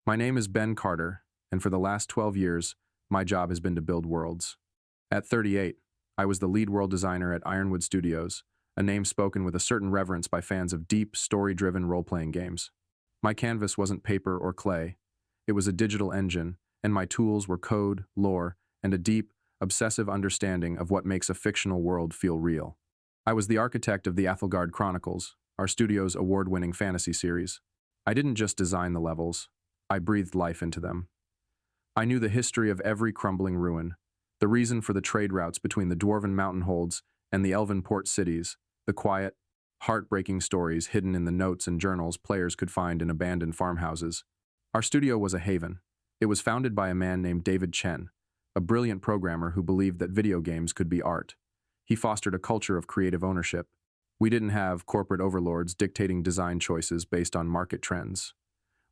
My name is Ben Carter, and for the last 12 years, my job has been to build worlds. At 38, I was the lead world designer at Ironwood Studios, a name spoken with a certain reverence by fans of deep, story-driven role-playing games. My canvas wasn't paper or clay. It was a digital engine, and my tools were code, lore, and a deep, obsessive understanding of what makes a fictional world feel real. I was the architect of the Athelgard Chronicles, our studio's award-winning fantasy series. I didn't just design the levels, I breathed life into them. I knew the history of every crumbling ruin, the reason for the trade routes between the dwarven mountain holds and the elven port cities, the quiet, heartbreaking stories hidden in the notes and journals players could find in abandoned farmhouses. Our studio was a haven. It was founded by a man named David Chen, a brilliant programmer who believed that video games could be art. He fostered a culture of creative ownership. We didn't have corporate overlords dictating design choices based on market trends.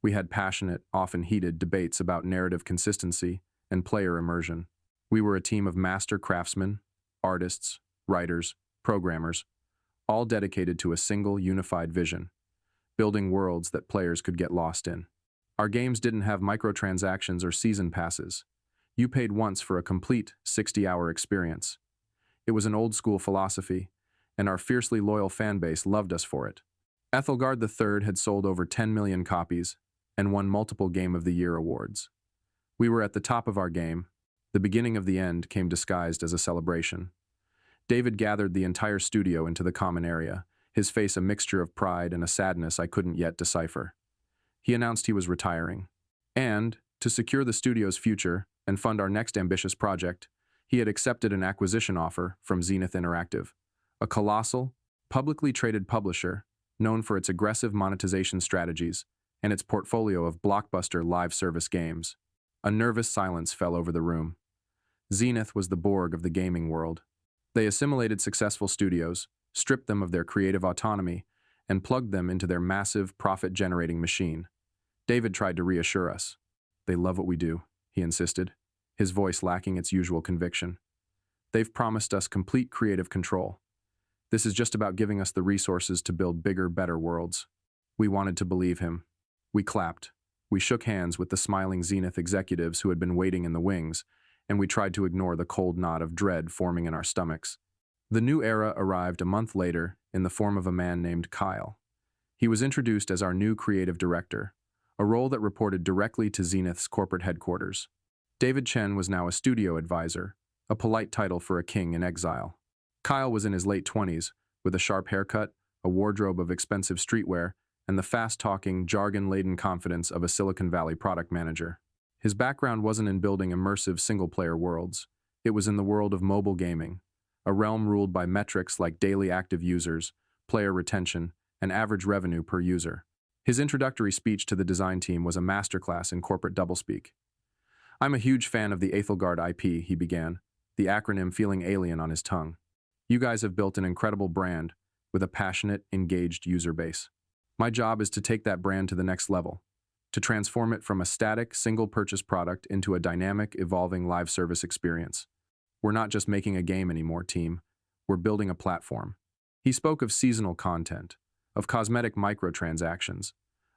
We had passionate, often heated debates about narrative consistency and player immersion. We were a team of master craftsmen, artists, writers, programmers, all dedicated to a single unified vision, building worlds that players could get lost in. Our games didn't have microtransactions or season passes. You paid once for a complete 60-hour experience. It was an old-school philosophy, and our fiercely loyal fan base loved us for it. Ethelgard III had sold over 10 million copies and won multiple Game of the Year awards. We were at the top of our game. The beginning of the end came disguised as a celebration. David gathered the entire studio into the common area, his face a mixture of pride and a sadness I couldn't yet decipher. He announced he was retiring. And, to secure the studio's future and fund our next ambitious project, he had accepted an acquisition offer from Zenith Interactive, a colossal, publicly traded publisher known for its aggressive monetization strategies and its portfolio of blockbuster live service games. A nervous silence fell over the room. Zenith was the Borg of the gaming world. They assimilated successful studios, stripped them of their creative autonomy, and plugged them into their massive, profit-generating machine. David tried to reassure us. "They love what we do," he insisted, his voice lacking its usual conviction. "They've promised us complete creative control. This is just about giving us the resources to build bigger, better worlds." We wanted to believe him. We clapped. We shook hands with the smiling Zenith executives who had been waiting in the wings, and we tried to ignore the cold knot of dread forming in our stomachs. The new era arrived a month later in the form of a man named Kyle. He was introduced as our new creative director, a role that reported directly to Zenith's corporate headquarters. David Chen was now a studio advisor, a polite title for a king in exile. Kyle was in his late 20s, with a sharp haircut, a wardrobe of expensive streetwear, and the fast-talking, jargon-laden confidence of a Silicon Valley product manager. His background wasn't in building immersive single-player worlds. It was in the world of mobile gaming, a realm ruled by metrics like daily active users, player retention, and average revenue per user. His introductory speech to the design team was a masterclass in corporate doublespeak. "I'm a huge fan of the Ethelgard IP," he began, the acronym feeling alien on his tongue. "You guys have built an incredible brand with a passionate, engaged user base. My job is to take that brand to the next level, to transform it from a static, single-purchase product into a dynamic, evolving live service experience. We're not just making a game anymore, team. We're building a platform." He spoke of seasonal content, of cosmetic microtransactions,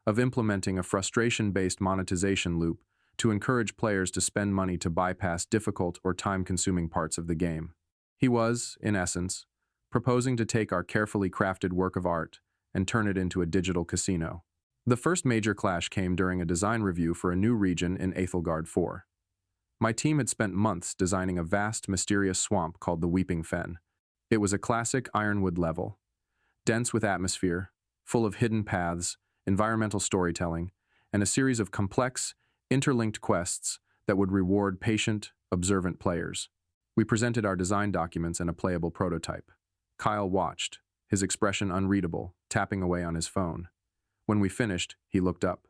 of implementing a frustration-based monetization loop to encourage players to spend money to bypass difficult or time-consuming parts of the game. He was, in essence, proposing to take our carefully crafted work of art and turn it into a digital casino. The first major clash came during a design review for a new region in Ethelgard IV. My team had spent months designing a vast, mysterious swamp called the Weeping Fen. It was a classic Ironwood level, dense with atmosphere, full of hidden paths, environmental storytelling, and a series of complex, interlinked quests that would reward patient, observant players. We presented our design documents and a playable prototype. Kyle watched, his expression unreadable, tapping away on his phone. When we finished, he looked up.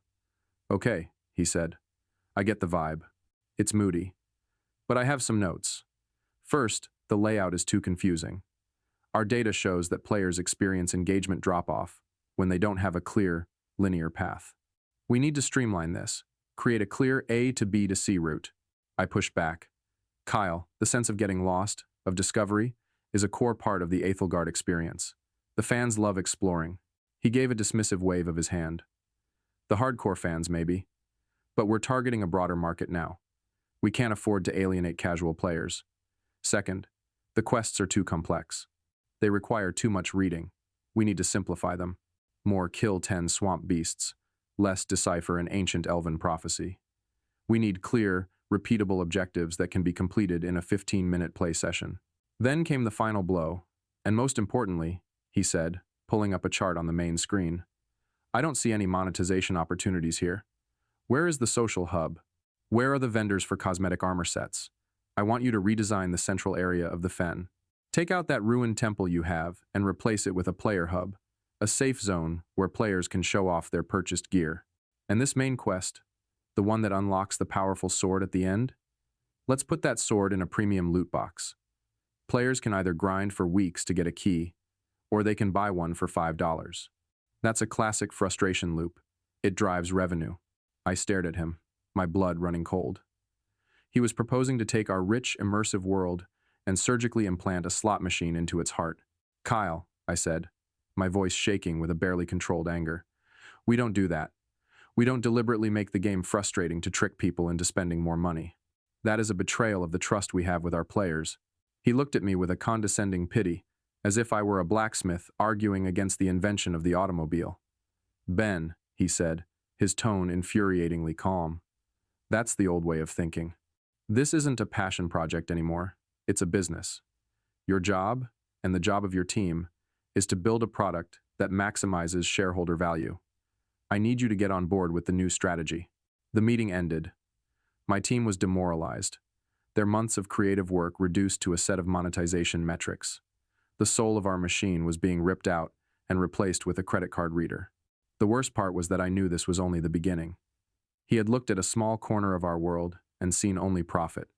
"Okay," he said. "I get the vibe. It's moody. But I have some notes. First, the layout is too confusing. Our data shows that players experience engagement drop-off when they don't have a clear, linear path. We need to streamline this, create a clear A to B to C route." I pushed back. "Kyle, the sense of getting lost, of discovery, is a core part of the Ethelgard experience. The fans love exploring." He gave a dismissive wave of his hand. "The hardcore fans, maybe. But we're targeting a broader market now. We can't afford to alienate casual players. Second, the quests are too complex. They require too much reading. We need to simplify them. More kill 10 swamp beasts, less decipher an ancient elven prophecy. We need clear, repeatable objectives that can be completed in a 15-minute play session. Then came the final blow, and most importantly, he said, pulling up a chart on the main screen, I don't see any monetization opportunities here. Where is the social hub? Where are the vendors for cosmetic armor sets? I want you to redesign the central area of the fen. Take out that ruined temple you have and replace it with a player hub, a safe zone where players can show off their purchased gear. And this main quest, the one that unlocks the powerful sword at the end? Let's put that sword in a premium loot box. Players can either grind for weeks to get a key, or they can buy one for $5. That's a classic frustration loop. It drives revenue. I stared at him, my blood running cold. He was proposing to take our rich, immersive world and surgically implant a slot machine into its heart. Kyle, I said, my voice shaking with a barely controlled anger. We don't do that. We don't deliberately make the game frustrating to trick people into spending more money. That is a betrayal of the trust we have with our players. He looked at me with a condescending pity, as if I were a blacksmith arguing against the invention of the automobile. Ben, he said, his tone infuriatingly calm. That's the old way of thinking. This isn't a passion project anymore. It's a business. Your job, and the job of your team, is to build a product that maximizes shareholder value. I need you to get on board with the new strategy. The meeting ended. My team was demoralized. Their months of creative work reduced to a set of monetization metrics. The soul of our machine was being ripped out and replaced with a credit card reader. The worst part was that I knew this was only the beginning. He had looked at a small corner of our world and seen only profit.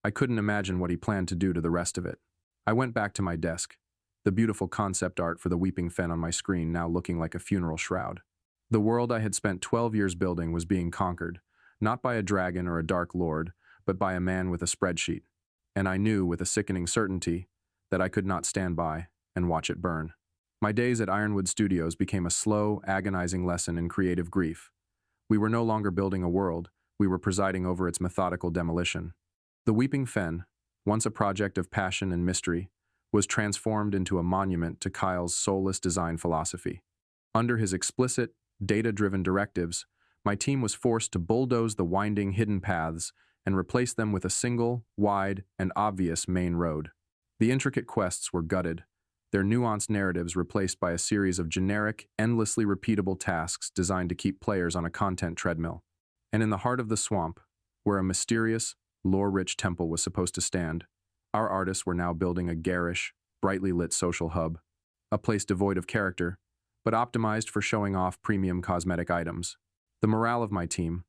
I couldn't imagine what he planned to do to the rest of it. I went back to my desk, the beautiful concept art for the Weeping Fen on my screen now looking like a funeral shroud. The world I had spent 12 years building was being conquered, not by a dragon or a dark lord, but by a man with a spreadsheet. And I knew with a sickening certainty that I could not stand by and watch it burn. My days at Ironwood Studios became a slow, agonizing lesson in creative grief. We were no longer building a world, we were presiding over its methodical demolition. The Weeping Fen, once a project of passion and mystery, was transformed into a monument to Kyle's soulless design philosophy. Under his explicit, data-driven directives, my team was forced to bulldoze the winding hidden paths and replace them with a single, wide, and obvious main road. The intricate quests were gutted, their nuanced narratives replaced by a series of generic, endlessly repeatable tasks designed to keep players on a content treadmill. And in the heart of the swamp, where a mysterious, lore-rich temple was supposed to stand, our artists were now building a garish, brightly lit social hub, a place devoid of character, but optimized for showing off premium cosmetic items. The morale of my team,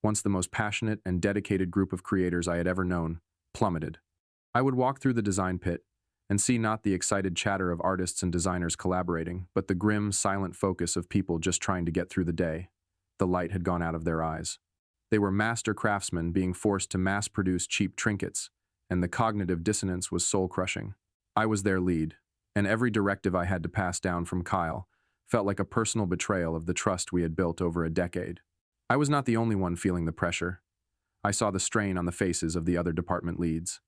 once the most passionate and dedicated group of creators I had ever known, plummeted. I would walk through the design pit and see not the excited chatter of artists and designers collaborating, but the grim, silent focus of people just trying to get through the day. The light had gone out of their eyes. They were master craftsmen being forced to mass-produce cheap trinkets, and the cognitive dissonance was soul-crushing. I was their lead, and every directive I had to pass down from Kyle felt like a personal betrayal of the trust we had built over a decade. I was not the only one feeling the pressure. I saw the strain on the faces of the other department leads.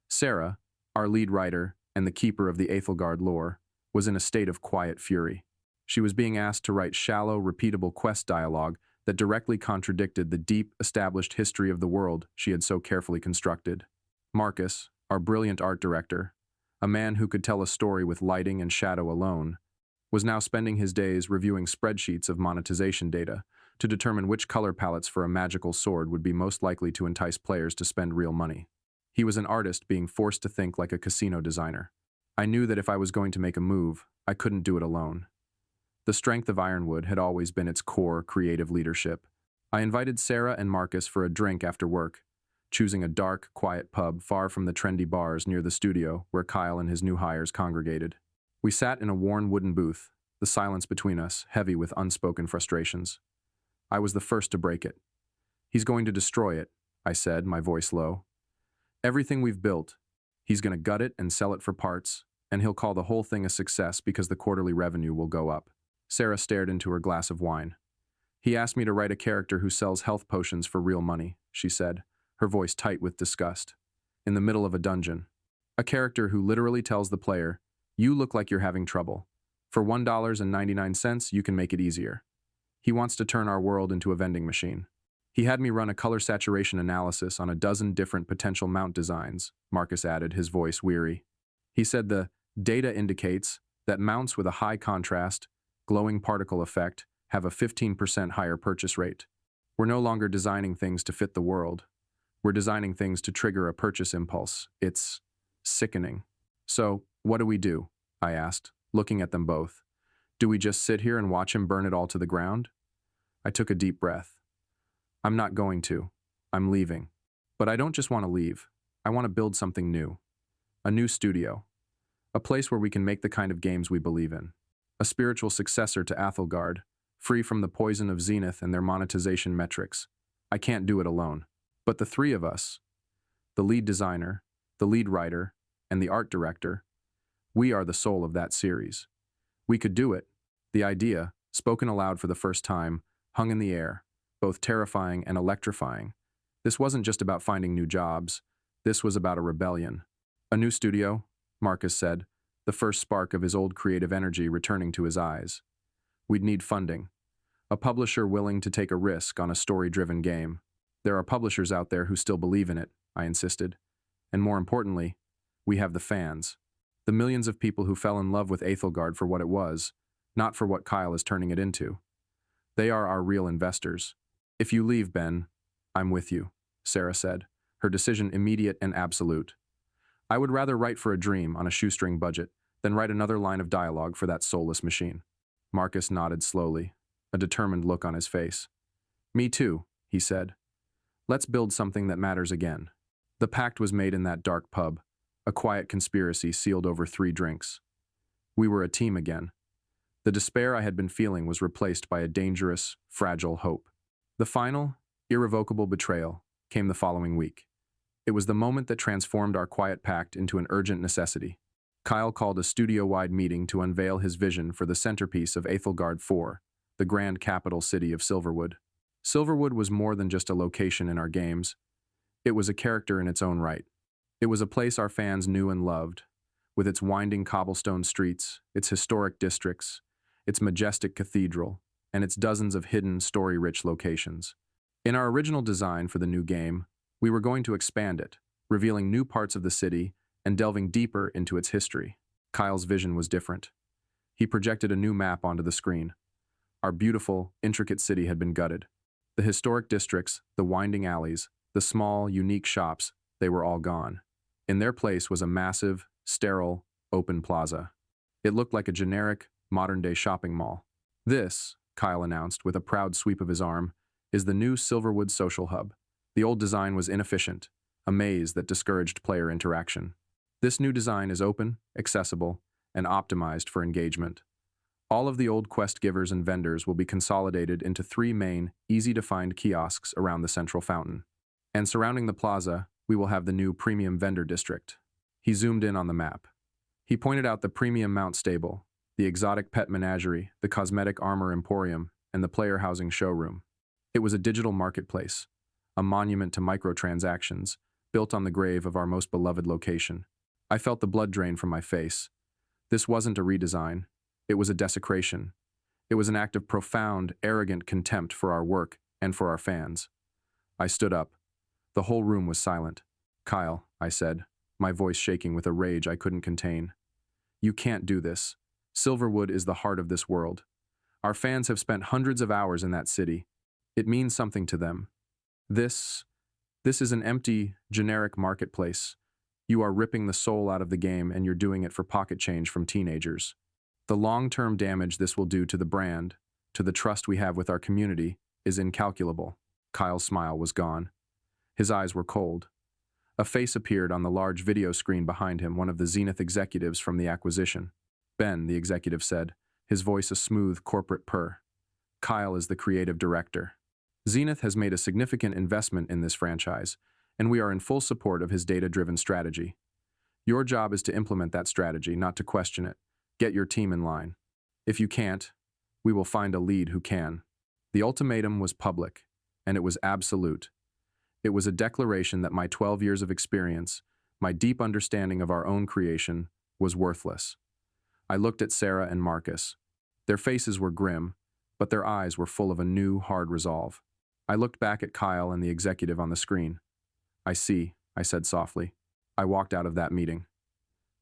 Sarah, our lead writer and the keeper of the Aethelgard lore, was in a state of quiet fury. She was being asked to write shallow, repeatable quest dialogue that directly contradicted the deep, established history of the world she had so carefully constructed. Marcus, our brilliant art director, a man who could tell a story with lighting and shadow alone, was now spending his days reviewing spreadsheets of monetization data to determine which color palettes for a magical sword would be most likely to entice players to spend real money. He was an artist being forced to think like a casino designer. I knew that if I was going to make a move, I couldn't do it alone. The strength of Ironwood had always been its core creative leadership. I invited Sarah and Marcus for a drink after work, choosing a dark, quiet pub far from the trendy bars near the studio where Kyle and his new hires congregated. We sat in a worn wooden booth, the silence between us heavy with unspoken frustrations. I was the first to break it. He's going to destroy it, I said, my voice low. Everything we've built. He's going to gut it and sell it for parts, and he'll call the whole thing a success because the quarterly revenue will go up. Sarah stared into her glass of wine. He asked me to write a character who sells health potions for real money, she said, her voice tight with disgust. In the middle of a dungeon. A character who literally tells the player, "You look like you're having trouble. For $1.99, you can make it easier." He wants to turn our world into a vending machine. He had me run a color saturation analysis on a dozen different potential mount designs, Marcus added, his voice weary. He said the data indicates that mounts with a high contrast, glowing particle effect have a 15% higher purchase rate. We're no longer designing things to fit the world. We're designing things to trigger a purchase impulse. It's sickening. So, what do? I asked, looking at them both. Do we just sit here and watch him burn it all to the ground? I took a deep breath. I'm not going to. I'm leaving. But I don't just want to leave. I want to build something new. A new studio. A place where we can make the kind of games we believe in. A spiritual successor to Athelgard, free from the poison of Zenith and their monetization metrics. I can't do it alone. But the three of us, the lead designer, the lead writer, and the art director, we are the soul of that series. We could do it. The idea, spoken aloud for the first time, hung in the air, both terrifying and electrifying. This wasn't just about finding new jobs. This was about a rebellion. A new studio, Marcus said, the first spark of his old creative energy returning to his eyes. We'd need funding. A publisher willing to take a risk on a story-driven game. There are publishers out there who still believe in it, I insisted. And more importantly, we have the fans. The millions of people who fell in love with Athelgard for what it was, not for what Kyle is turning it into. They are our real investors. If you leave, Ben, I'm with you, Sarah said, her decision immediate and absolute. I would rather write for a dream on a shoestring budget than write another line of dialogue for that soulless machine. Marcus nodded slowly, a determined look on his face. Me too, he said. Let's build something that matters again. The pact was made in that dark pub, a quiet conspiracy sealed over 3 drinks. We were a team again. The despair I had been feeling was replaced by a dangerous, fragile hope. The final, irrevocable betrayal came the following week. It was the moment that transformed our quiet pact into an urgent necessity. Kyle called a studio-wide meeting to unveil his vision for the centerpiece of Athelgard 4, the grand capital city of Silverwood. Silverwood was more than just a location in our games. It was a character in its own right. It was a place our fans knew and loved, with its winding cobblestone streets, its historic districts, its majestic cathedral, and its dozens of hidden, story-rich locations. In our original design for the new game, we were going to expand it, revealing new parts of the city and delving deeper into its history. Kyle's vision was different. He projected a new map onto the screen. Our beautiful, intricate city had been gutted. The historic districts, the winding alleys, the small, unique shops, they were all gone. In their place was a massive, sterile, open plaza. It looked like a generic, modern-day shopping mall. This, Kyle announced with a proud sweep of his arm, is the new Silverwood Social Hub. The old design was inefficient, a maze that discouraged player interaction. This new design is open, accessible, and optimized for engagement. All of the old quest givers and vendors will be consolidated into 3 main, easy-to-find kiosks around the central fountain. And surrounding the plaza, we will have the new premium vendor district. He zoomed in on the map. He pointed out the premium mount stable, the exotic pet menagerie, the cosmetic armor emporium, and the player housing showroom. It was a digital marketplace, a monument to microtransactions, built on the grave of our most beloved location. I felt the blood drain from my face. This wasn't a redesign. It was a desecration. It was an act of profound, arrogant contempt for our work and for our fans. I stood up. The whole room was silent. Kyle, I said, my voice shaking with a rage I couldn't contain. You can't do this. Silverwood is the heart of this world. Our fans have spent hundreds of hours in that city. It means something to them. This is an empty, generic marketplace. You are ripping the soul out of the game and you're doing it for pocket change from teenagers. The long-term damage this will do to the brand, to the trust we have with our community, is incalculable. Kyle's smile was gone. His eyes were cold. A face appeared on the large video screen behind him, one of the Zenith executives from the acquisition. Ben, the executive said, his voice a smooth corporate purr. Kyle is the creative director. Zenith has made a significant investment in this franchise, and we are in full support of his data-driven strategy. Your job is to implement that strategy, not to question it. Get your team in line. If you can't, we will find a lead who can. The ultimatum was public, and it was absolute. It was a declaration that my 12 years of experience, my deep understanding of our own creation, was worthless. I looked at Sarah and Marcus. Their faces were grim, but their eyes were full of a new, hard resolve. I looked back at Kyle and the executive on the screen. "I see," I said softly. I walked out of that meeting.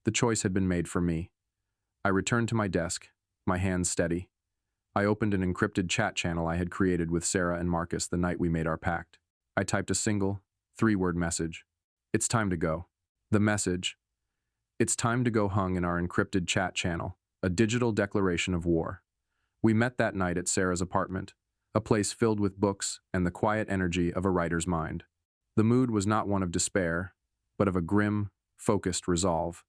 The choice had been made for me. I returned to my desk, my hands steady. I opened an encrypted chat channel I had created with Sarah and Marcus the night we made our pact. I typed a single, 3-word message. "It's time to go." The message, "It's time to go," hung in our encrypted chat channel, a digital declaration of war. We met that night at Sarah's apartment, a place filled with books and the quiet energy of a writer's mind. The mood was not one of despair, but of a grim, focused resolve.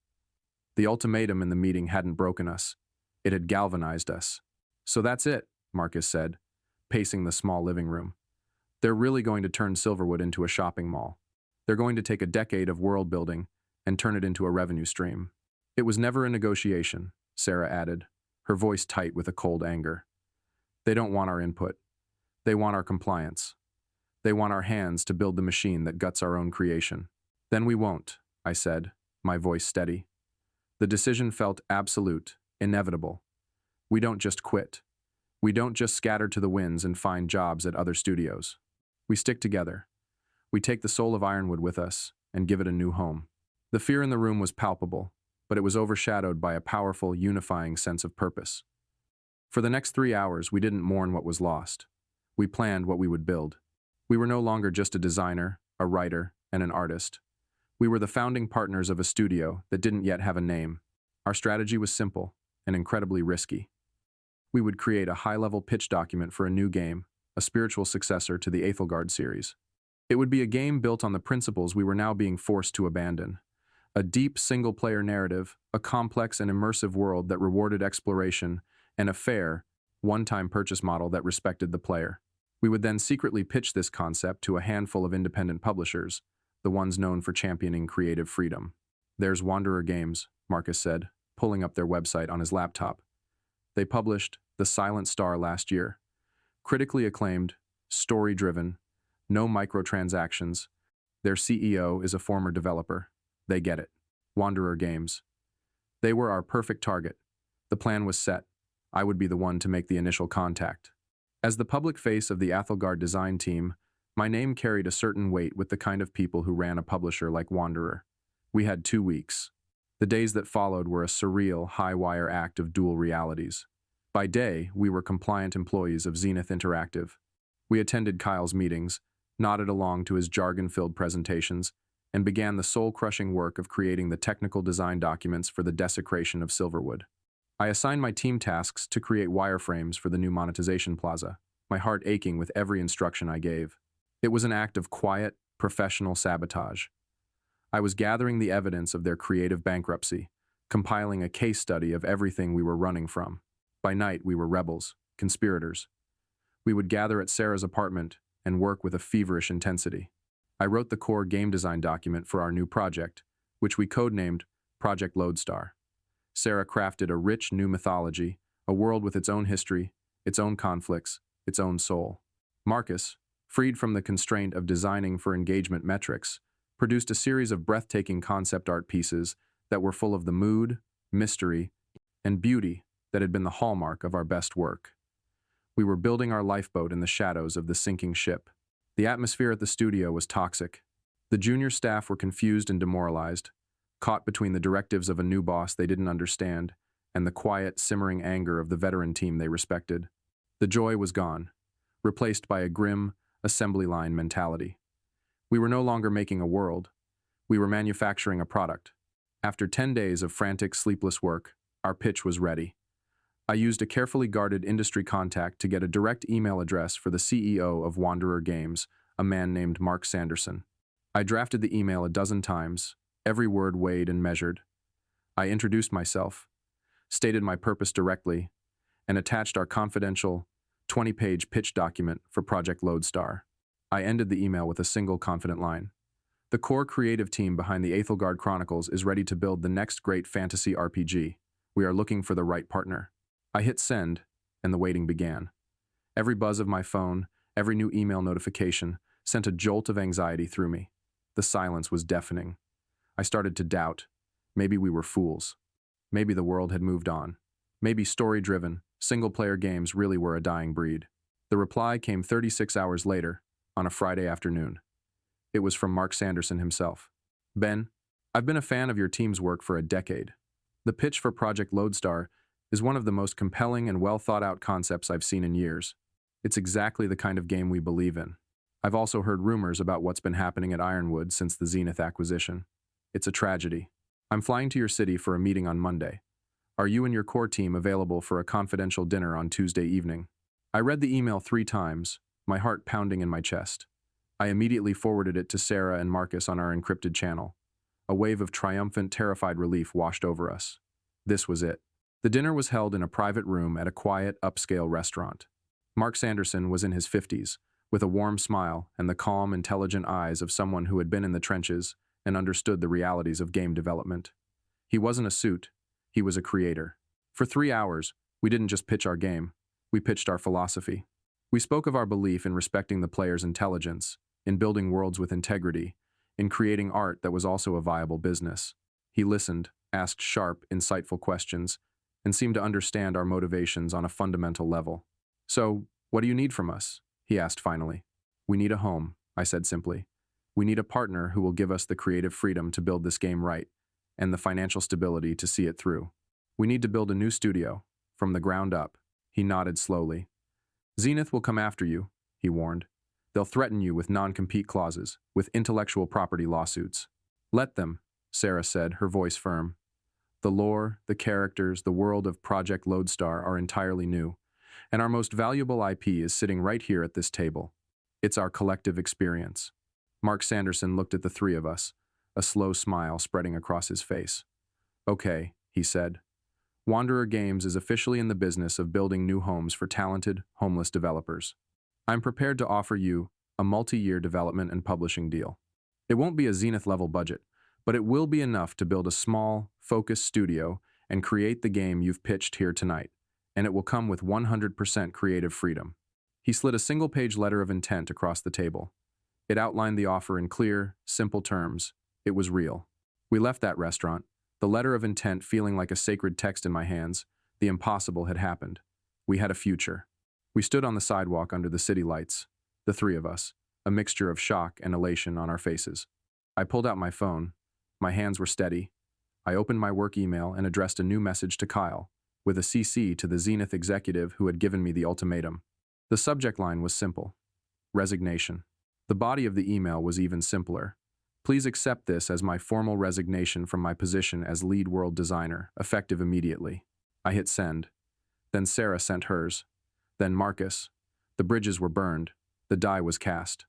The ultimatum in the meeting hadn't broken us. It had galvanized us. "So that's it," Marcus said, pacing the small living room. "They're really going to turn Silverwood into a shopping mall. They're going to take a decade of world building and turn it into a revenue stream." "It was never a negotiation," Sarah added, her voice tight with a cold anger. "They don't want our input. They want our compliance. They want our hands to build the machine that guts our own creation." "Then we won't," I said, my voice steady. The decision felt absolute, inevitable. We don't just quit. We don't just scatter to the winds and find jobs at other studios. We stick together. We take the soul of Ironwood with us and give it a new home. The fear in the room was palpable, but it was overshadowed by a powerful, unifying sense of purpose. For the next 3 hours, we didn't mourn what was lost. We planned what we would build. We were no longer just a designer, a writer, and an artist. We were the founding partners of a studio that didn't yet have a name. Our strategy was simple and incredibly risky. We would create a high-level pitch document for a new game, a spiritual successor to the Aethelgard series. It would be a game built on the principles we were now being forced to abandon. A deep single-player narrative, a complex and immersive world that rewarded exploration, and a fair, one-time purchase model that respected the player. We would then secretly pitch this concept to a handful of independent publishers, the ones known for championing creative freedom. "There's Wanderer Games," Marcus said, pulling up their website on his laptop. They published The Silent Star last year. Critically acclaimed, story-driven, no microtransactions. Their CEO is a former developer. They get it. Wanderer Games. They were our perfect target. The plan was set. I would be the one to make the initial contact. As the public face of the Aethelgard design team, my name carried a certain weight with the kind of people who ran a publisher like Wanderer. We had 2 weeks. The days that followed were a surreal, high-wire act of dual realities. By day, we were compliant employees of Zenith Interactive. We attended Kyle's meetings, nodded along to his jargon-filled presentations, and began the soul-crushing work of creating the technical design documents for the desecration of Silverwood. I assigned my team tasks to create wireframes for the new monetization plaza, my heart aching with every instruction I gave. It was an act of quiet, professional sabotage. I was gathering the evidence of their creative bankruptcy, compiling a case study of everything we were running from. By night, we were rebels, conspirators. We would gather at Sarah's apartment and work with a feverish intensity. I wrote the core game design document for our new project, which we codenamed Project Lodestar. Sarah crafted a rich new mythology, a world with its own history, its own conflicts, its own soul. Marcus, freed from the constraint of designing for engagement metrics, produced a series of breathtaking concept art pieces that were full of the mood, mystery, and beauty that had been the hallmark of our best work. We were building our lifeboat in the shadows of the sinking ship. The atmosphere at the studio was toxic. The junior staff were confused and demoralized, caught between the directives of a new boss they didn't understand and the quiet, simmering anger of the veteran team they respected. The joy was gone, replaced by a grim, assembly line mentality. We were no longer making a world. We were manufacturing a product. After 10 days of frantic, sleepless work, our pitch was ready. I used a carefully guarded industry contact to get a direct email address for the CEO of Wanderer Games, a man named Mark Sanderson. I drafted the email a dozen times, every word weighed and measured. I introduced myself, stated my purpose directly, and attached our confidential 20-page pitch document for Project Lodestar. I ended the email with a single confident line. The core creative team behind the Aethelgard Chronicles is ready to build the next great fantasy RPG. We are looking for the right partner. I hit send, and the waiting began. Every buzz of my phone, every new email notification, sent a jolt of anxiety through me. The silence was deafening. I started to doubt. Maybe we were fools. Maybe the world had moved on. Maybe story-driven, single-player games really were a dying breed. The reply came 36 hours later, on a Friday afternoon. It was from Mark Sanderson himself. Ben, I've been a fan of your team's work for a decade. The pitch for Project Lodestar is one of the most compelling and well-thought-out concepts I've seen in years. It's exactly the kind of game we believe in. I've also heard rumors about what's been happening at Ironwood since the Zenith acquisition. It's a tragedy. I'm flying to your city for a meeting on Monday. Are you and your core team available for a confidential dinner on Tuesday evening? I read the email 3 times, my heart pounding in my chest. I immediately forwarded it to Sarah and Marcus on our encrypted channel. A wave of triumphant, terrified relief washed over us. This was it. The dinner was held in a private room at a quiet, upscale restaurant. Mark Sanderson was in his 50s, with a warm smile and the calm, intelligent eyes of someone who had been in the trenches and understood the realities of game development. He wasn't a suit, he was a creator. For 3 hours, we didn't just pitch our game, we pitched our philosophy. We spoke of our belief in respecting the player's intelligence, in building worlds with integrity, in creating art that was also a viable business. He listened, asked sharp, insightful questions, and seemed to understand our motivations on a fundamental level. So, what do you need from us? He asked finally. We need a home, I said simply. We need a partner who will give us the creative freedom to build this game right, and the financial stability to see it through. We need to build a new studio, from the ground up. He nodded slowly. Zenith will come after you, he warned. They'll threaten you with non-compete clauses, with intellectual property lawsuits. Let them, Sarah said, her voice firm. The lore, the characters, the world of Project Lodestar are entirely new, and our most valuable IP is sitting right here at this table. It's our collective experience. Mark Sanderson looked at the 3 of us, a slow smile spreading across his face. Okay, he said. Wanderer Games is officially in the business of building new homes for talented, homeless developers. I'm prepared to offer you a multi-year development and publishing deal. It won't be a Zenith-level budget, but it will be enough to build a small, focused studio and create the game you've pitched here tonight, and it will come with 100% creative freedom. He slid a single-page letter of intent across the table. It outlined the offer in clear, simple terms. It was real. We left that restaurant, the letter of intent feeling like a sacred text in my hands. The impossible had happened. We had a future. We stood on the sidewalk under the city lights, the 3 of us, a mixture of shock and elation on our faces. I pulled out my phone. My hands were steady. I opened my work email and addressed a new message to Kyle, with a CC to the Zenith executive who had given me the ultimatum. The subject line was simple: resignation. The body of the email was even simpler. Please accept this as my formal resignation from my position as lead world designer, effective immediately. I hit send. Then Sarah sent hers. Then Marcus. The bridges were burned. The die was cast.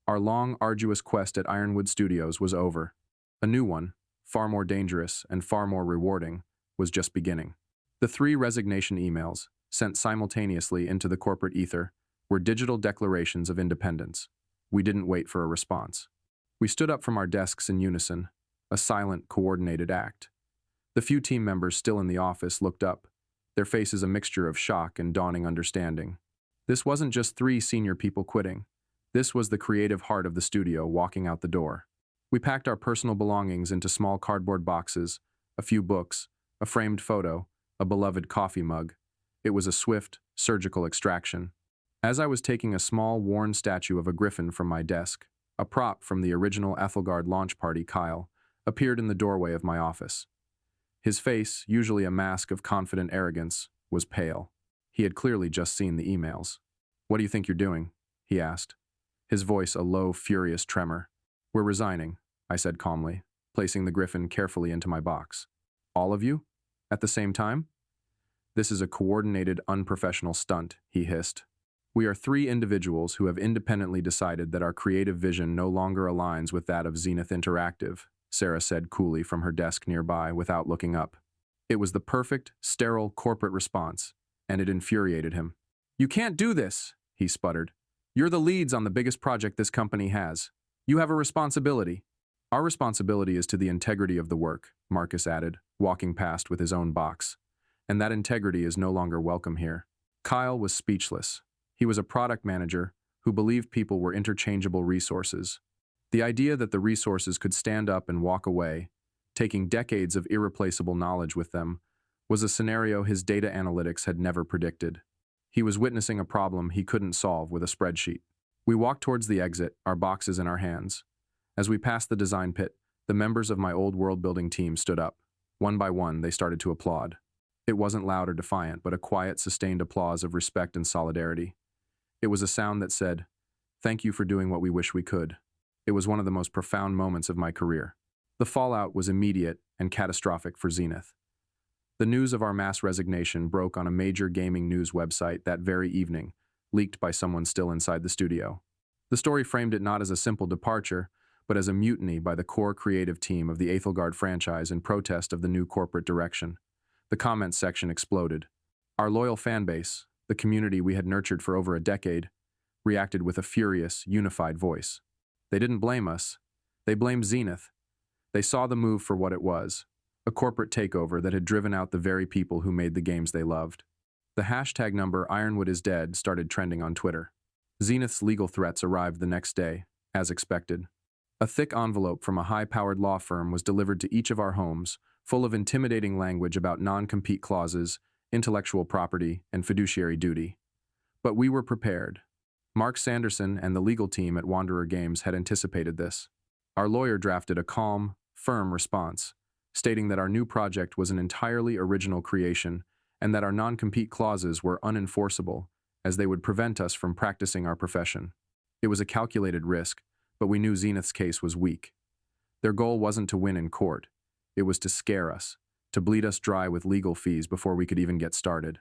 Our long, arduous quest at Ironwood Studios was over. A new one, far more dangerous and far more rewarding, was just beginning. The 3 resignation emails, sent simultaneously into the corporate ether, were digital declarations of independence. We didn't wait for a response. We stood up from our desks in unison, a silent, coordinated act. The few team members still in the office looked up, their faces a mixture of shock and dawning understanding. This wasn't just 3 senior people quitting. This was the creative heart of the studio walking out the door. We packed our personal belongings into small cardboard boxes, a few books, a framed photo, a beloved coffee mug. It was a swift, surgical extraction. As I was taking a small, worn statue of a griffin from my desk, a prop from the original Ethelgard launch party, Kyle, appeared in the doorway of my office. His face, usually a mask of confident arrogance, was pale. He had clearly just seen the emails. What do you think you're doing? He asked, his voice a low, furious tremor. We're resigning, I said calmly, placing the griffin carefully into my box. All of you? At the same time? This is a coordinated, unprofessional stunt, he hissed. We are 3 individuals who have independently decided that our creative vision no longer aligns with that of Zenith Interactive, Sarah said coolly from her desk nearby without looking up. It was the perfect, sterile corporate response, and it infuriated him. You can't do this, he sputtered. You're the leads on the biggest project this company has. You have a responsibility. Our responsibility is to the integrity of the work, Marcus added, walking past with his own box. And that integrity is no longer welcome here. Kyle was speechless. He was a product manager who believed people were interchangeable resources. The idea that the resources could stand up and walk away, taking decades of irreplaceable knowledge with them, was a scenario his data analytics had never predicted. He was witnessing a problem he couldn't solve with a spreadsheet. We walked towards the exit, our boxes in our hands. As we passed the design pit, the members of my old world-building team stood up. One by one, they started to applaud. It wasn't loud or defiant, but a quiet, sustained applause of respect and solidarity. It was a sound that said, "Thank you for doing what we wish we could." It was one of the most profound moments of my career. The fallout was immediate and catastrophic for Zenith. The news of our mass resignation broke on a major gaming news website that very evening, leaked by someone still inside the studio. The story framed it not as a simple departure, but as a mutiny by the core creative team of the Aethelgard franchise in protest of the new corporate direction. The comments section exploded. Our loyal fanbase, the community we had nurtured for over a decade, reacted with a furious, unified voice. They didn't blame us. They blamed Zenith. They saw the move for what it was, a corporate takeover that had driven out the very people who made the games they loved. The hashtag number Ironwood is dead started trending on Twitter. Zenith's legal threats arrived the next day, as expected. A thick envelope from a high-powered law firm was delivered to each of our homes, full of intimidating language about non-compete clauses, intellectual property, and fiduciary duty. But we were prepared. Mark Sanderson and the legal team at Wanderer Games had anticipated this. Our lawyer drafted a calm, firm response, stating that our new project was an entirely original creation and that our non-compete clauses were unenforceable, as they would prevent us from practicing our profession. It was a calculated risk, but we knew Zenith's case was weak. Their goal wasn't to win in court. It was to scare us, to bleed us dry with legal fees before we could even get started.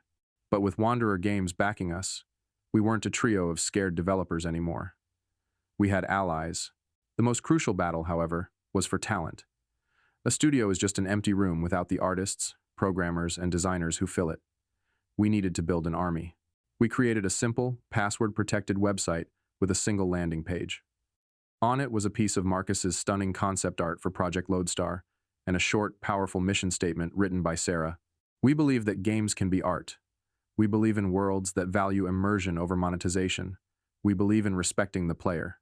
But with Wanderer Games backing us, we weren't a trio of scared developers anymore. We had allies. The most crucial battle, however, was for talent. A studio is just an empty room without the artists, programmers, and designers who fill it. We needed to build an army. We created a simple, password-protected website with a single landing page. On it was a piece of Marcus's stunning concept art for Project Lodestar and a short, powerful mission statement written by Sarah. We believe that games can be art. We believe in worlds that value immersion over monetization. We believe in respecting the player.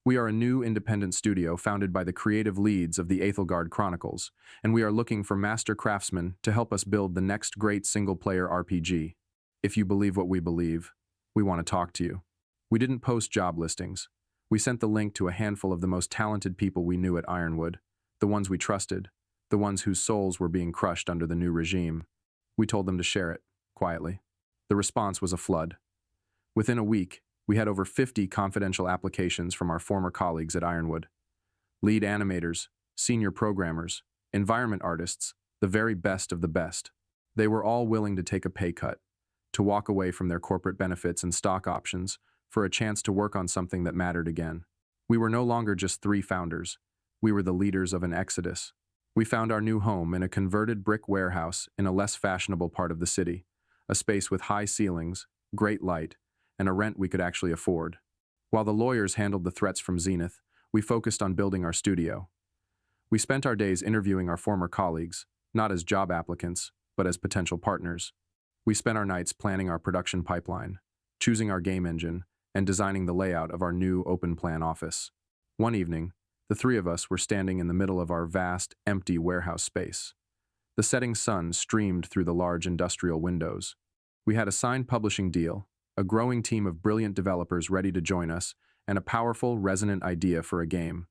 We are a new independent studio founded by the creative leads of the Aethelgard Chronicles, and we are looking for master craftsmen to help us build the next great single-player RPG. If you believe what we believe, we want to talk to you. We didn't post job listings. We sent the link to a handful of the most talented people we knew at Ironwood, the ones we trusted, the ones whose souls were being crushed under the new regime. We told them to share it, quietly. The response was a flood. Within a week, we had over 50 confidential applications from our former colleagues at Ironwood. Lead animators, senior programmers, environment artists, the very best of the best. They were all willing to take a pay cut, to walk away from their corporate benefits and stock options for a chance to work on something that mattered again. We were no longer just three founders. We were the leaders of an exodus. We found our new home in a converted brick warehouse in a less fashionable part of the city, a space with high ceilings, great light, and a rent we could actually afford. While the lawyers handled the threats from Zenith, we focused on building our studio. We spent our days interviewing our former colleagues, not as job applicants, but as potential partners. We spent our nights planning our production pipeline, choosing our game engine, and designing the layout of our new open-plan office. One evening, the three of us were standing in the middle of our vast, empty warehouse space. The setting sun streamed through the large industrial windows. We had a signed publishing deal, a growing team of brilliant developers ready to join us, and a powerful, resonant idea for a game.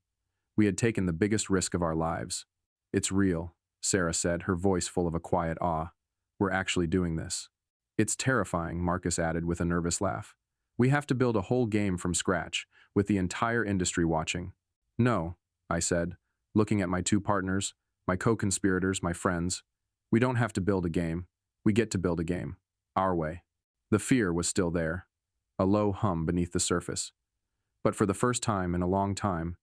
We had taken the biggest risk of our lives. "It's real," Sarah said, her voice full of a quiet awe. "We're actually doing this." "It's terrifying," Marcus added with a nervous laugh. "We have to build a whole game from scratch, with the entire industry watching." "No," I said, looking at my two partners, my co-conspirators, my friends. "We don't have to build a game. We get to build a game. Our way." The fear was still there, a low hum beneath the surface. But for the first time in a long time,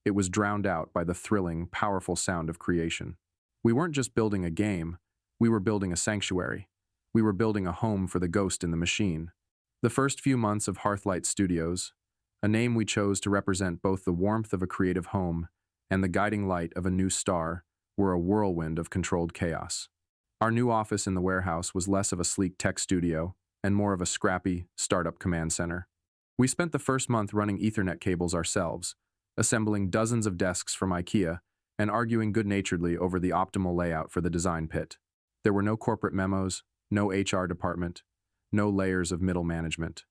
it was drowned out by the thrilling, powerful sound of creation. We weren't just building a game, we were building a sanctuary. We were building a home for the ghost in the machine. The first few months of Hearthlight Studios, a name we chose to represent both the warmth of a creative home and the guiding light of a new star, were a whirlwind of controlled chaos. Our new office in the warehouse was less of a sleek tech studio and more of a scrappy, startup command center. We spent the first month running Ethernet cables ourselves, assembling dozens of desks from IKEA, and arguing good-naturedly over the optimal layout for the design pit. There were no corporate memos, no HR department, no layers of middle management.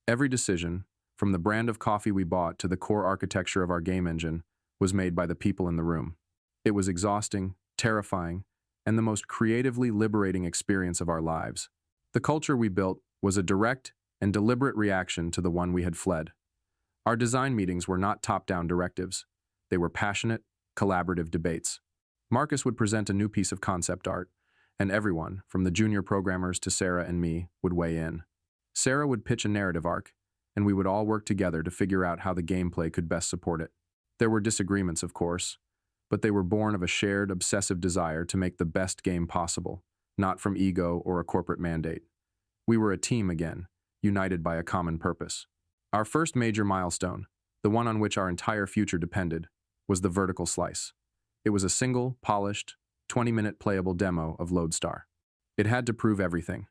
Every decision, from the brand of coffee we bought to the core architecture of our game engine, was made by the people in the room. It was exhausting, terrifying, and the most creatively liberating experience of our lives. The culture we built was a direct and deliberate reaction to the one we had fled. Our design meetings were not top-down directives. They were passionate, collaborative debates. Marcus would present a new piece of concept art, and everyone, from the junior programmers to Sarah and me, would weigh in. Sarah would pitch a narrative arc, and we would all work together to figure out how the gameplay could best support it. There were disagreements, of course, but they were born of a shared, obsessive desire to make the best game possible, not from ego or a corporate mandate. We were a team again, united by a common purpose. Our first major milestone, the one on which our entire future depended, was the vertical slice. It was a single, polished, 20-minute playable demo of Lodestar. It had to prove everything: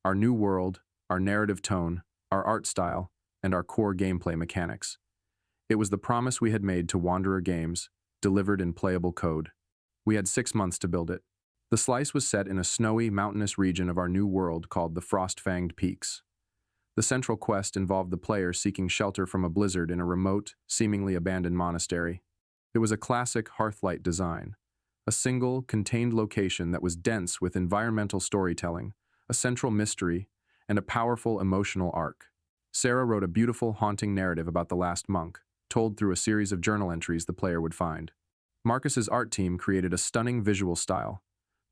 our new world, our narrative tone, our art style, and our core gameplay mechanics. It was the promise we had made to Wanderer Games, delivered in playable code. We had 6 months to build it. The slice was set in a snowy, mountainous region of our new world called the Frost-Fanged Peaks. The central quest involved the player seeking shelter from a blizzard in a remote, seemingly abandoned monastery. It was a classic Hearthlight design, a single, contained location that was dense with environmental storytelling, a central mystery, and a powerful emotional arc. Sarah wrote a beautiful, haunting narrative about the last monk, told through a series of journal entries the player would find. Marcus's art team created a stunning visual style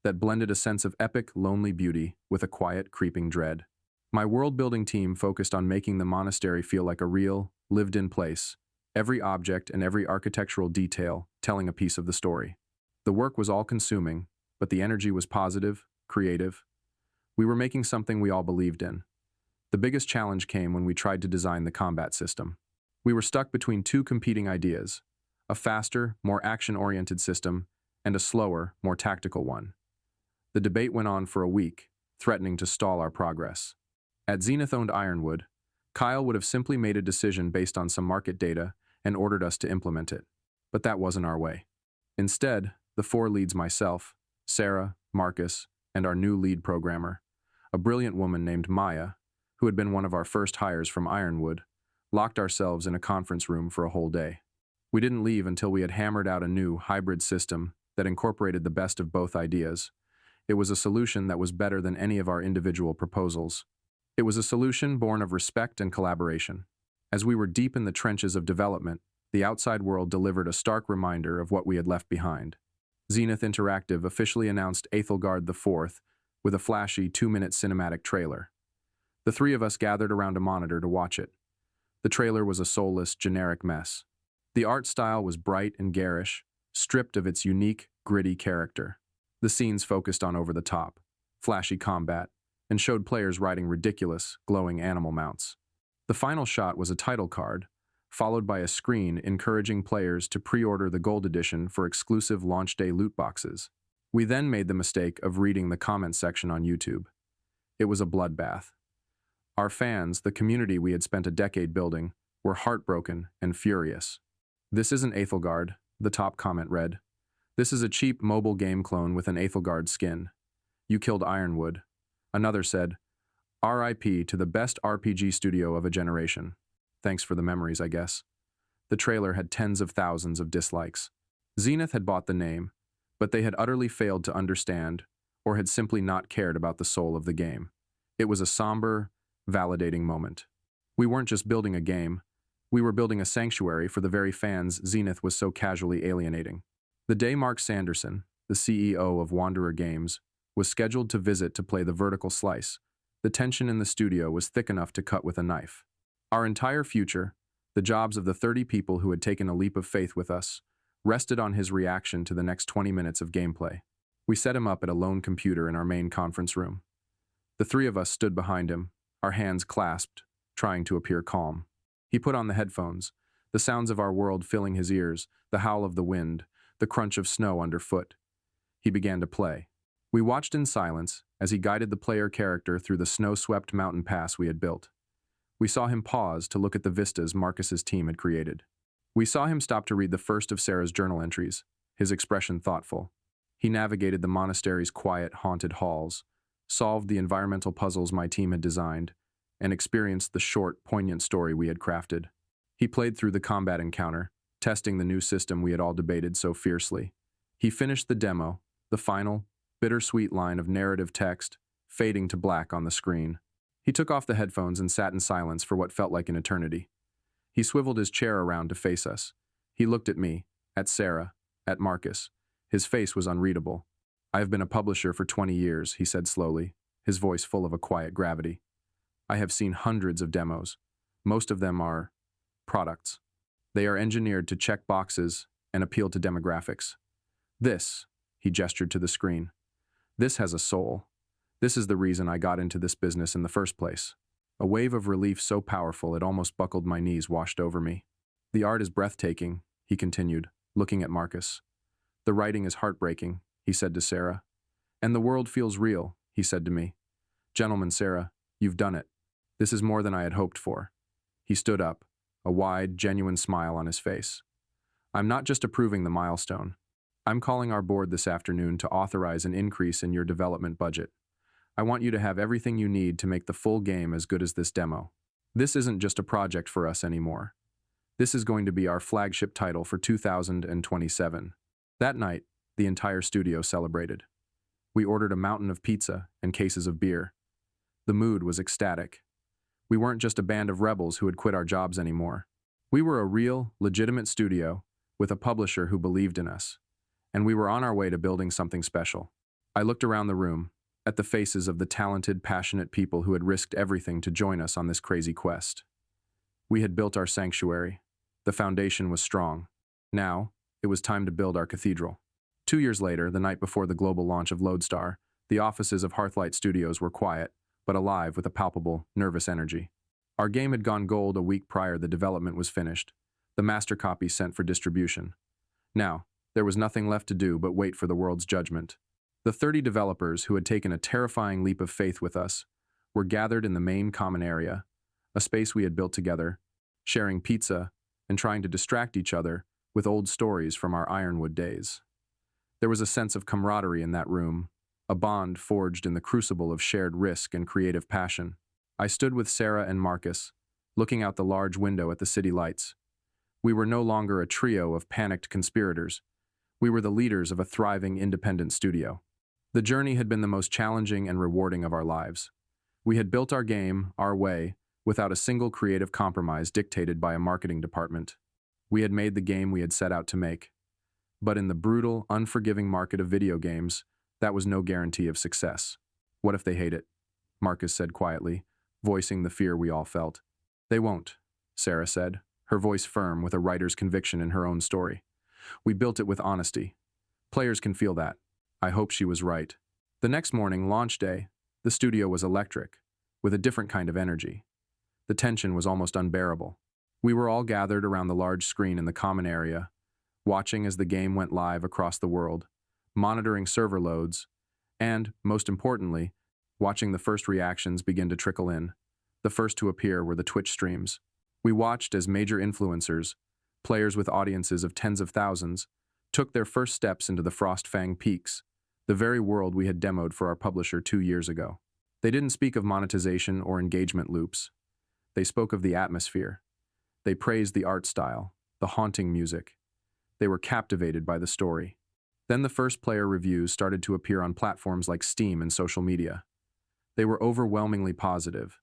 that blended a sense of epic, lonely beauty with a quiet, creeping dread. My world-building team focused on making the monastery feel like a real, lived-in place, every object and every architectural detail telling a piece of the story. The work was all-consuming, but the energy was positive, creative. We were making something we all believed in. The biggest challenge came when we tried to design the combat system. We were stuck between two competing ideas: a faster, more action-oriented system, and a slower, more tactical one. The debate went on for a week, threatening to stall our progress. At Zenith-owned Ironwood, Kyle would have simply made a decision based on some market data and ordered us to implement it. But that wasn't our way. Instead, the four leads, myself, Sarah, Marcus, and our new lead programmer, a brilliant woman named Maya, who had been one of our first hires from Ironwood, locked ourselves in a conference room for a whole day. We didn't leave until we had hammered out a new, hybrid system that incorporated the best of both ideas. It was a solution that was better than any of our individual proposals. It was a solution born of respect and collaboration. As we were deep in the trenches of development, the outside world delivered a stark reminder of what we had left behind. Zenith Interactive officially announced Aethelgard IV with a flashy 2-minute cinematic trailer. The three of us gathered around a monitor to watch it. The trailer was a soulless, generic mess. The art style was bright and garish, stripped of its unique, gritty character. The scenes focused on over-the-top, flashy combat, and showed players riding ridiculous, glowing animal mounts. The final shot was a title card, followed by a screen encouraging players to pre-order the Gold Edition for exclusive launch day loot boxes. We then made the mistake of reading the comments section on YouTube. It was a bloodbath. Our fans, the community we had spent a decade building, were heartbroken and furious. "This isn't Aethelgard," the top comment read. "This is a cheap mobile game clone with an Aethelgard skin. You killed Ironwood." Another said, "RIP to the best RPG studio of a generation. Thanks for the memories, I guess." The trailer had tens of thousands of dislikes. Zenith had bought the name, but they had utterly failed to understand, or had simply not cared about the soul of the game. It was a somber, validating moment. We weren't just building a game, we were building a sanctuary for the very fans Zenith was so casually alienating. The day Mark Sanderson, the CEO of Wanderer Games, was scheduled to visit to play the vertical slice, the tension in the studio was thick enough to cut with a knife. Our entire future, the jobs of the 30 people who had taken a leap of faith with us, rested on his reaction to the next 20 minutes of gameplay. We set him up at a lone computer in our main conference room. The three of us stood behind him, our hands clasped, trying to appear calm. He put on the headphones, the sounds of our world filling his ears, the howl of the wind, the crunch of snow underfoot. He began to play. We watched in silence as he guided the player character through the snow-swept mountain pass we had built. We saw him pause to look at the vistas Marcus's team had created. We saw him stop to read the first of Sarah's journal entries, his expression thoughtful. He navigated the monastery's quiet, haunted halls, solved the environmental puzzles my team had designed, and experienced the short, poignant story we had crafted. He played through the combat encounter, testing the new system we had all debated so fiercely. He finished the demo, the final, bittersweet line of narrative text, fading to black on the screen. He took off the headphones and sat in silence for what felt like an eternity. He swiveled his chair around to face us. He looked at me, at Sarah, at Marcus. His face was unreadable. "I have been a publisher for 20 years, he said slowly, his voice full of a quiet gravity. "I have seen hundreds of demos. Most of them are products. They are engineered to check boxes and appeal to demographics. This," he gestured to the screen, "this has a soul. This is the reason I got into this business in the first place." A wave of relief so powerful it almost buckled my knees washed over me. "The art is breathtaking," he continued, looking at Marcus. "The writing is heartbreaking," he said to Sarah. "And the world feels real," he said to me. "Gentlemen, Sarah, you've done it. This is more than I had hoped for." He stood up, a wide, genuine smile on his face. "I'm not just approving the milestone. I'm calling our board this afternoon to authorize an increase in your development budget. I want you to have everything you need to make the full game as good as this demo. This isn't just a project for us anymore. This is going to be our flagship title for 2027. That night, the entire studio celebrated. We ordered a mountain of pizza and cases of beer. The mood was ecstatic. We weren't just a band of rebels who had quit our jobs anymore. We were a real, legitimate studio with a publisher who believed in us. And we were on our way to building something special. I looked around the room, at the faces of the talented, passionate people who had risked everything to join us on this crazy quest. We had built our sanctuary. The foundation was strong. Now, it was time to build our cathedral. 2 years later, the night before the global launch of Lodestar, the offices of Hearthlight Studios were quiet, but alive with a palpable, nervous energy. Our game had gone gold a week prior the development was finished, the master copy sent for distribution. Now, there was nothing left to do but wait for the world's judgment. The 30 developers who had taken a terrifying leap of faith with us were gathered in the main common area, a space we had built together, sharing pizza and trying to distract each other with old stories from our Ironwood days. There was a sense of camaraderie in that room, a bond forged in the crucible of shared risk and creative passion. I stood with Sarah and Marcus, looking out the large window at the city lights. We were no longer a trio of panicked conspirators. We were the leaders of a thriving independent studio. The journey had been the most challenging and rewarding of our lives. We had built our game, our way, without a single creative compromise dictated by a marketing department. We had made the game we had set out to make. But in the brutal, unforgiving market of video games, that was no guarantee of success. "What if they hate it?" Marcus said quietly, voicing the fear we all felt. "They won't," Sarah said, her voice firm with a writer's conviction in her own story. "We built it with honesty. Players can feel that." I hope she was right. The next morning, launch day, the studio was electric, with a different kind of energy. The tension was almost unbearable. We were all gathered around the large screen in the common area, watching as the game went live across the world, monitoring server loads, and, most importantly, watching the first reactions begin to trickle in. The first to appear were the Twitch streams. We watched as major influencers, players with audiences of tens of thousands, took their first steps into the Frostfang Peaks, the very world we had demoed for our publisher 2 years ago. They didn't speak of monetization or engagement loops. They spoke of the atmosphere. They praised the art style, the haunting music. They were captivated by the story. Then the first player reviews started to appear on platforms like Steam and social media. They were overwhelmingly positive.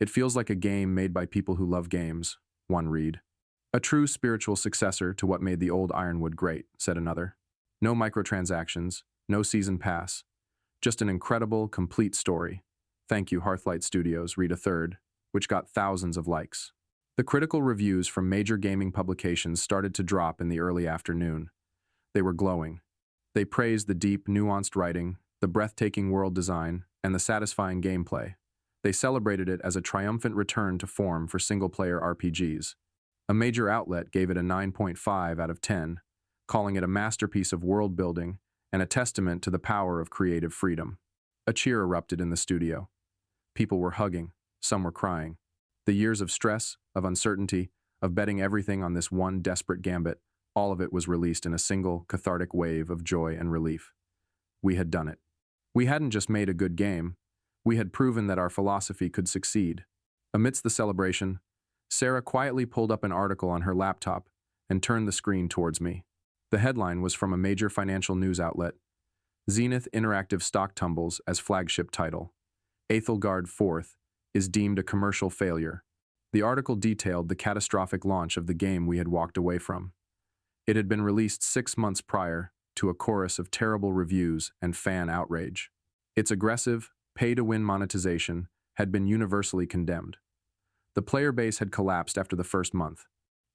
"It feels like a game made by people who love games," one read. "A true spiritual successor to what made the old Ironwood great," said another. "No microtransactions, no season pass. Just an incredible, complete story. Thank you, Hearthlight Studios," read a third, which got thousands of likes. The critical reviews from major gaming publications started to drop in the early afternoon. They were glowing. They praised the deep, nuanced writing, the breathtaking world design, and the satisfying gameplay. They celebrated it as a triumphant return to form for single-player RPGs. A major outlet gave it a 9.5 out of 10, calling it a masterpiece of world building and a testament to the power of creative freedom. A cheer erupted in the studio. People were hugging, some were crying. The years of stress, of uncertainty, of betting everything on this one desperate gambit, all of it was released in a single, cathartic wave of joy and relief. We had done it. We hadn't just made a good game, we had proven that our philosophy could succeed. Amidst the celebration, Sarah quietly pulled up an article on her laptop and turned the screen towards me. The headline was from a major financial news outlet. Zenith Interactive Stock Tumbles as flagship title. Aethelgard IV is deemed a commercial failure. The article detailed the catastrophic launch of the game we had walked away from. It had been released 6 months prior to a chorus of terrible reviews and fan outrage. Its aggressive, pay-to-win monetization had been universally condemned. The player base had collapsed after the first month.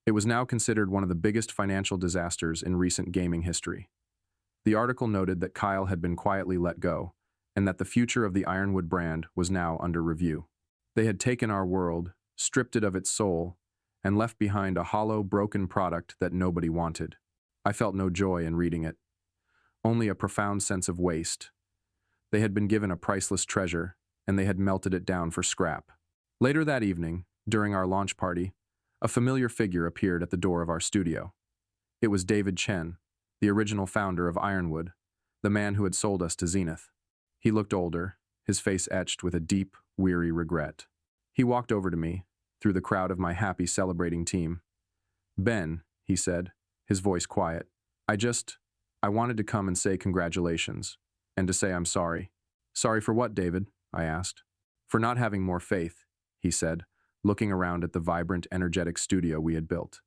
It was now considered one of the biggest financial disasters in recent gaming history. The article noted that Kyle had been quietly let go, and that the future of the Ironwood brand was now under review. They had taken our world, stripped it of its soul, and left behind a hollow, broken product that nobody wanted. I felt no joy in reading it, only a profound sense of waste. They had been given a priceless treasure, and they had melted it down for scrap. Later that evening, during our launch party, a familiar figure appeared at the door of our studio. It was David Chen, the original founder of Ironwood, the man who had sold us to Zenith. He looked older, his face etched with a deep, weary regret. He walked over to me, through the crowd of my happy, celebrating team. "Ben," he said, his voice quiet, I wanted to come and say congratulations, and to say I'm sorry." "Sorry for what, David?" I asked. "For not having more faith," he said, looking around at the vibrant, energetic studio we had built.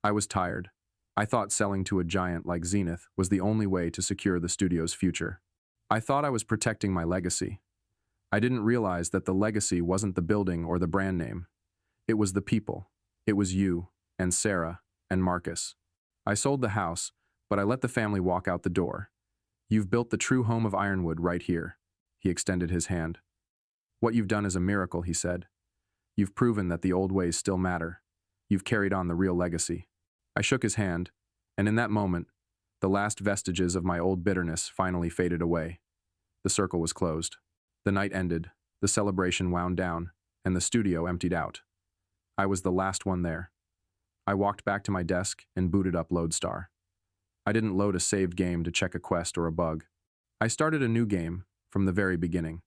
I was tired. I thought selling to a giant like Zenith was the only way to secure the studio's future. I thought I was protecting my legacy. I didn't realize that the legacy wasn't the building or the brand name. It was the people. It was you, and Sarah, and Marcus. I sold the house, but I let the family walk out the door. "You've built the true home of Ironwood right here." He extended his hand. "What you've done is a miracle," he said. "You've proven that the old ways still matter. You've carried on the real legacy." I shook his hand, and in that moment, the last vestiges of my old bitterness finally faded away. The circle was closed. The night ended, the celebration wound down, and the studio emptied out. I was the last one there. I walked back to my desk and booted up Lodestar. I didn't load a saved game to check a quest or a bug. I started a new game from the very beginning.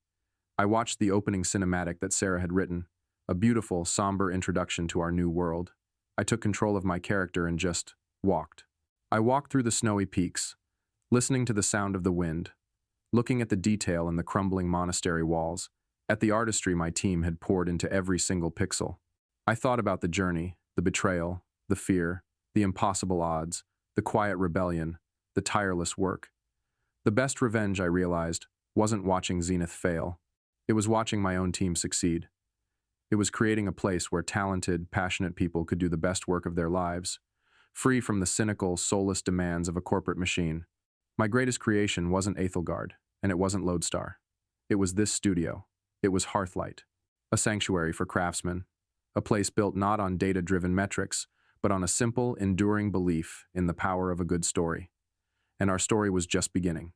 I watched the opening cinematic that Sarah had written, a beautiful, somber introduction to our new world. I took control of my character and just walked. I walked through the snowy peaks, listening to the sound of the wind, looking at the detail in the crumbling monastery walls, at the artistry my team had poured into every single pixel. I thought about the journey, the betrayal, the fear, the impossible odds, the quiet rebellion, the tireless work. The best revenge, I realized, wasn't watching Zenith fail. It was watching my own team succeed. It was creating a place where talented, passionate people could do the best work of their lives, free from the cynical, soulless demands of a corporate machine. My greatest creation wasn't Aethelgard, and it wasn't Lodestar. It was this studio. It was Hearthlight, a sanctuary for craftsmen, a place built not on data-driven metrics, but on a simple, enduring belief in the power of a good story. And our story was just beginning.